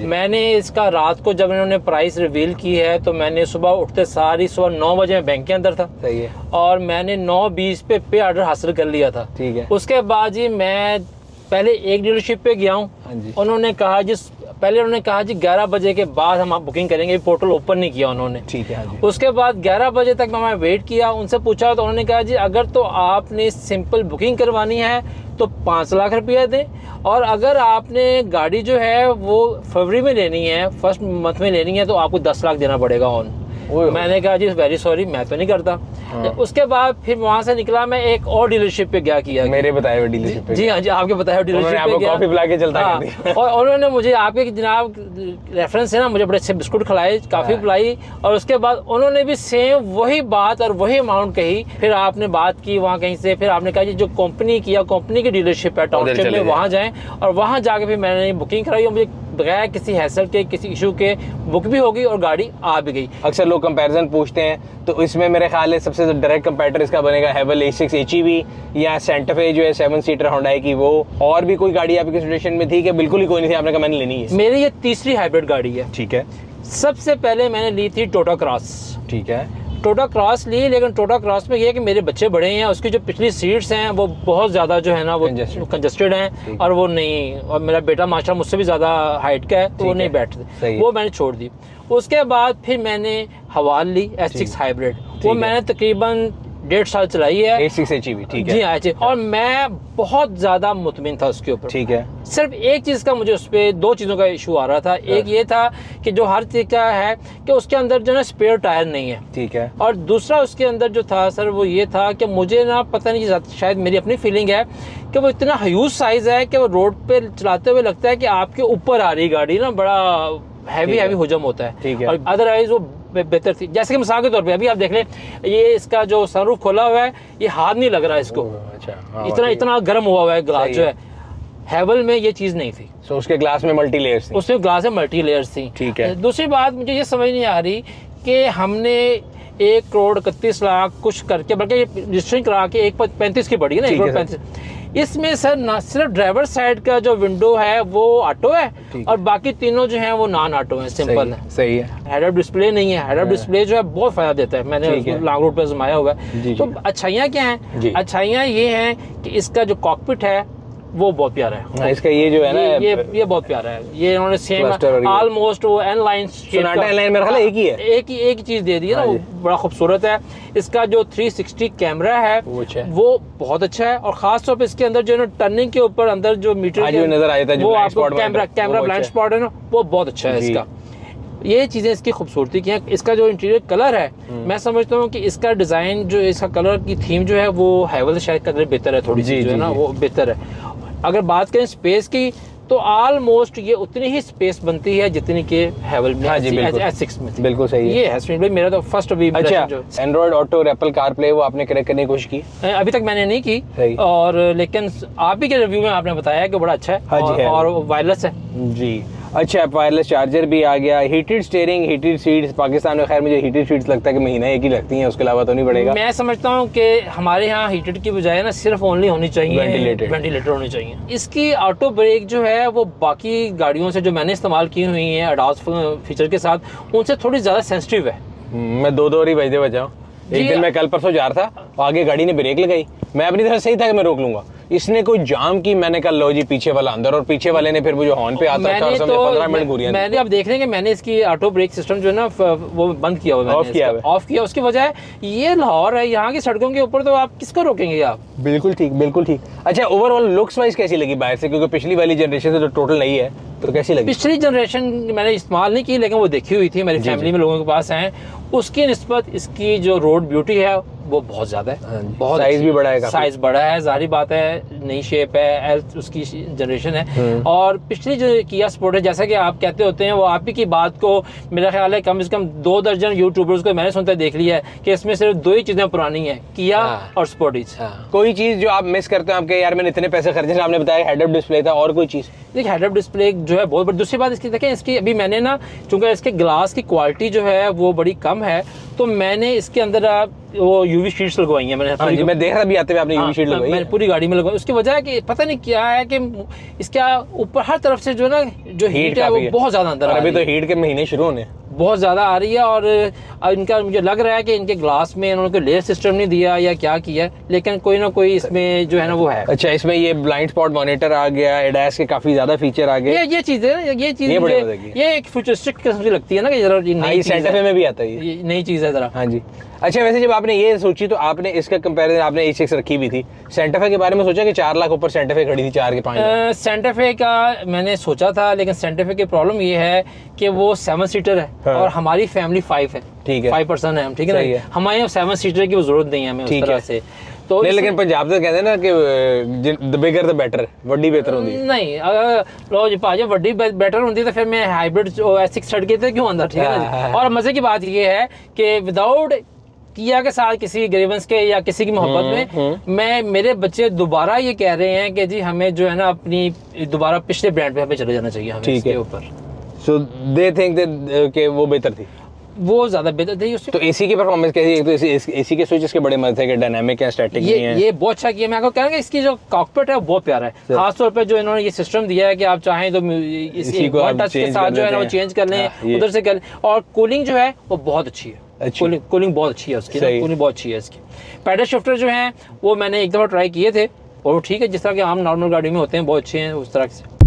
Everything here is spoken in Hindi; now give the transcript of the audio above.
मैंने इसका रात को जब इन्होंने प्राइस रिवील की है तो मैंने सुबह उठते सारी सुबह 9 बजे मैं बैंक के अंदर था। सही है। और मैंने 9:20 पे ऑर्डर हासिल कर लिया था। ठीक है। उसके बाद जी मैं पहले एक डीलरशिप पे गया हूँ। हाँ जी। उन्होंने कहा पहले उन्होंने कहा जी 11 बजे के बाद हम आप बुकिंग करेंगे, पोर्टल ओपन नहीं किया उन्होंने। ठीक है। हाँ जी। उसके बाद 11 बजे तक मैं वेट किया, उनसे पूछा तो उन्होंने कहा जी अगर तो आपने सिंपल बुकिंग करवानी है तो 5 लाख रुपया दें, और अगर आपने गाड़ी जो है वो फरवरी में लेनी है, फर्स्ट मंथ में लेनी है, तो आपको 10 लाख देना पड़ेगा ऑन। मैंने कहा जी वेरी सॉरी, मैं तो नहीं करता। उसके बाद फिर वहां से निकला, मैं एक और डीलरशिप पे गया किया। मेरे बताए हुए डीलरशिप पे? जी हाँ जी, आपके बताए हुए डीलरशिप पे गया। कॉफी पिला के चलता हाँ, और उन्होंने मुझे आपके जनाब रेफरेंस है ना, मुझे बड़े अच्छे बिस्कुट खिलाए, काफी पिलाई, और उसके बाद उन्होंने भी सेम वही बात और वही अमाउंट कही। फिर आपने बात की वहाँ कहीं से, फिर आपने कहा जी जो कंपनी की डीलरशिप है टाउनशिप में, वहाँ जाएं, और वहाँ जाके फिर मैंने बुकिंग कराई और मुझे बगैर किसी हैसल के, किसी इशू के बुक भी हो गई और गाड़ी आ भी गई। अक्सर लोग कंपैरिजन पूछते हैं, तो इसमें मेरे ख्याल है सबसे डायरेक्ट कंपैरिजन इसका बनेगा हैवल A6 HEV या सेंटा फे जो है 7 सीटर होंडाई की, वो। और भी कोई गाड़ी आपकी कंसिडरेशन में थी कि बिल्कुल ही कोई नहीं थी, आपने कहा मैंने लेनी है? मेरी ये तीसरी हाइब्रिड गाड़ी है। ठीक है। सबसे पहले मैंने ली थी टोयोटा क्रॉस। ठीक है। टोयोटा क्रॉस ली, लेकिन टोयोटा क्रॉस में ये है कि मेरे बच्चे बड़े हैं, उसकी जो पिछली सीट्स हैं वो बहुत ज़्यादा जो है ना वो कंजस्टेड हैं, और वो नहीं, और मेरा बेटा माशाल्लाह मुझसे भी ज़्यादा हाइट का है तो वो नहीं बैठते, वो मैंने छोड़ दी। उसके बाद फिर मैंने हवाल ली S6 हाइब्रिड, वो मैंने तकरीबन 1.5 साल चलाई है। A6 HEV। ठीक है। जी हाँ, और मैं बहुत ज़्यादा मुतमिन था उसके ऊपर। ठीक है। सिर्फ एक चीज़ का मुझे उस पर 2 चीज़ों का इशू आ रहा था। एक ये था कि जो हर चीज़ का है कि उसके अंदर जो है स्पेयर टायर नहीं है। ठीक है। और दूसरा उसके अंदर जो था सर वो ये था कि मुझे ना पता नहीं, शायद मेरी अपनी फीलिंग है कि वो इतना ह्यूज साइज है कि वो रोड पे चलाते हुए लगता है कि आपके ऊपर आ रही गाड़ी ना, बड़ा हैवी हुजम होता है। ठीक है। और अदरवाइज वो बेहतर थी। जैसे कि मिसाल के तौर पे अभी आप देख लें, ये इसका जो सनरूफ खोला हुआ है, ये हाथ नहीं लग रहा है इसको। अच्छा। इतना गर्म हुआ है ग्लास जो है। हैवल में ये चीज नहीं थी। सो उसके ग्लास में मल्टी लेयर्स थी। उसमें ग्लास में मल्टी लेयर्स थी। ठीक है। दूसरी बात मुझे ये समझ नहीं आ रही कि हमने 1,31,00,000 कुछ करके, बल्कि रजिस्ट्रिंग करा के 1,35 की पड़ी है ना, 1,35। इसमें सर ना सिर्फ ड्राइवर साइड का जो विंडो है वो ऑटो है, और बाकी तीनों जो हैं वो नॉन ऑटो हैं, सिंपल है। सही है। हेड अप डिस्प्ले नहीं है। हेड अप डिस्प्ले जो है बहुत फायदा देता है, मैंने लॉन्ग रूट पे आजमाया हुआ है। तो अच्छाइयाँ क्या हैं? अच्छाइयाँ ये हैं कि इसका जो कॉकपिट है वो बहुत प्यारा है। इसका ये जो है ना, ये बहुत प्यारा है। ये इन्होंने सेम ऑलमोस्ट वो एन लाइन मेरा ख्याल एक ही है, एक ही चीज दे दी है ना, वो बड़ा खूबसूरत है। इसका जो 360 कैमरा है वो बहुत अच्छा है, और खास तौर पे इसके अंदर जो है ना टर्निंग के ऊपर अंदर जो मीटर नजर आ जाता है, वो आपको कैमरा ब्लाइंड स्पॉट है ना, वो बहुत अच्छा है इसका। ये चीजें इसकी खूबसूरती की हैं। इसका जो इंटीरियर कलर है, मैं समझता हूँ कि इसका डिजाइन जो इसका कलर की थीम जो है वो हैवल से शायद कलर बेहतर है, थोड़ी सी जो है ना वो बेहतर है। अगर बात करें स्पेस की तो ऑलमोस्ट ये उतनी ही स्पेस बनती है जितनी कि हैवल में S6 में थी। बिल्कुल सही है। ये है सुनील भाई, मेरा तो फर्स्ट अभी एंड्रॉइड ऑटो एप्पल कारप्ले वो आपने कनेक्ट करने की कोशिश की? अभी तक मैंने नहीं की, और लेकिन आप ही के रिव्यू में आपने बताया कि बड़ा अच्छा है और वायरलेस है। जी अच्छा, वायरलेस चार्जर भी आ गया, heated steering, heated seats. Pakistan में खैर मुझे हीटेड सीट्स लगता है कि महीना एक ही लगती हैं, उसके अलावा तो नहीं पड़ेगा। मैं समझता हूँ कि हमारे यहाँ हीटेड की बजाय ना सिर्फ ओनली होनी चाहिए वेंटिलेटर होनी चाहिए। इसकी ऑटो ब्रेक जो है वो बाकी गाड़ियों से जो मैंने इस्तेमाल की हुई है एडवांस फीचर के साथ, उनसे थोड़ी ज्यादा सेंसिटिव है। मैं दो ही बजते बचाऊँ। एक दिन मैं कल परसों जा रहा था, आगे गाड़ी ने ब्रेक लगाई, मैं अपनी तरफ सही था कि मैं रोक लूंगा, इसने कोई जाम की, मैंने कहा लो जी पीछे वाला अंदर, और पीछे वाले ने फिर वो जो हॉर्न पे आता था 15 मिनट घूरियां। मैंने अब देख रहे हैं कि मैंने इसकी ऑटो ब्रेक सिस्टम जो है ना वो बंद किया हुआ, ऑफ किया। उसकी वजह ये लाहौर है, यहाँ की सड़कों के ऊपर तो आप किसको रोकेंगे आप? बिल्कुल ठीक। अच्छा, ओवरऑल लुक्स वाइज कैसी लगी बाहर से? क्योंकि पिछली वाली जनरेशन से तो टोटल नहीं है, तो कैसी लगी? पिछली जनरेशन मैंने इस्तेमाल नहीं की, लेकिन वो देखी हुई थी, मेरी फैमिली में लोगों के पास है। उसकी निस्बत इसकी जो रोड ब्यूटी है वो बहुत ज्यादा है, बहुत साइज भी बड़ा है, साइज बड़ा है, जाहिर बात है, नई शेप है, उसकी जनरेशन है। और पिछली जो किया स्पोर्ट है, जैसा कि आप कहते होते हैं, वो आप ही की बात को मेरा ख्याल है कम से कम 2 दर्जन यूट्यूबर्स को मैंने सुनते देख लिया है कि इसमें सिर्फ 2 ही चीजें पुरानी है, किया और स्पोर्टेज। कोई चीज जो आप मिस करते हो, आपके यार मैंने इतने पैसे खर्चे, आपने बताया हेड अप डिस्प्ले था, और कोई चीज? देखिए हेड अप डिस्प्ले जो है बहुत बड़ी। दूसरी बात इसकी देखें, इसकी अभी मैंने ना, चूंकि इसके ग्लास की क्वालिटी जो है वो बड़ी कम है, तो मैंने इसके अंदर वो यूवी शीट्स लगवाई हैं मैंने। हाँ जी, मैं देख रहा भी आते हुए आपने यूवी शीट लगवाई मैंने पूरी गाड़ी में लगवाई। उसकी वजह है कि पता नहीं क्या है कि इसका ऊपर हर तरफ से जो है ना, जो हीट है वो बहुत ज्यादा अंदर आ रही है। अभी तो हीट के महीने शुरू होने, बहुत ज़्यादा आ रही है। और इनका मुझे लग रहा है कि इनके ग्लास में इन्होंने कोई लेयर सिस्टम नहीं दिया या क्या किया, लेकिन कोई ना कोई इसमें जो है ना वो है। अच्छा, इसमें ये ब्लाइंड स्पॉट मॉनिटर आ गया, एडास के काफी ज्यादा फीचर आ गए। ये चीज़ है, ये चीज़ ये एक फ्यूचरिस्टिक किस्म की लगती है ना कि जरा नई सेंटा फे में भी आता है, ये नई चीज़ है जरा। हाँ जी। अच्छा, वैसे जब आपने ये सोची तो आपने इसका कंपैरिजन, आपने A6 रखी भी थी, सेंटा फे के बारे में सोचा कि 4 लाख ऊपर सेंटा फे खड़ी थी, 4 के 5 लाख? सेंटा फे का मैंने सोचा था, लेकिन सेंटा फे की प्रॉब्लम ये है कि वो 7 सीटर है। हाँ। और हमारी फैमिली 5 है, ठीक है, 5 पर्सन है हम, ठीक है ना, हमारे यहाँ 7 सीटर की जरूरत नहीं है हमें उस तरह से। तो नहीं, लेकिन पंजाब तो कहते हैं ना कि द बिगर द बेटर, वड्डी बेहतर होती है। नहीं, अगर लो जी पाजी वड्डी बेटर होती तो फिर मैं हाइब्रिड S6 छड़ के थे क्यों अंदर, ठीक है ना। और मजे की बात ये है कि विदाउट किया के साथ किसी ग्रीवेंस के या किसी की मोहब्बत में मेरे बच्चे दोबारा ये कह रहे हैं कि जी हमें जो है ना अपनी दोबारा पिछले ब्रांड पे हमें चले जाना चाहिए हमें इसके ऊपर। सो दे थिंक कि वो बेहतर थी, वो ज्यादा बेहतर थी उससे। तो एसी की परफॉर्मेंस कैसी है? तो एसी के स्विचेस के बड़े मजे थे कि डायनामिक है, स्टैटिक नहीं है। ये बहुत अच्छा किया। मैं आपको कह रहा हूं कि इसकी जो कॉकपिट है वो बहुत प्यारा है। खास तौर पे जो इन्होंने ये सिस्टम दिया है कि आप चाहें तो इसी वन टच के साथ जो है ना वो चेंज कर लें, उधर से कर लें। और कूलिंग जो है वो बहुत अच्छी है, कूलिंग बहुत अच्छी है उसकी, कूलिंग बहुत अच्छी है इसकी। पैडल शिफ्टर जो है वो मैंने एक दफा ट्राई किए थे और ठीक है, जिस तरह के आम नॉर्मल गाड़ी में होते हैं बहुत अच्छे हैं उस तरह से।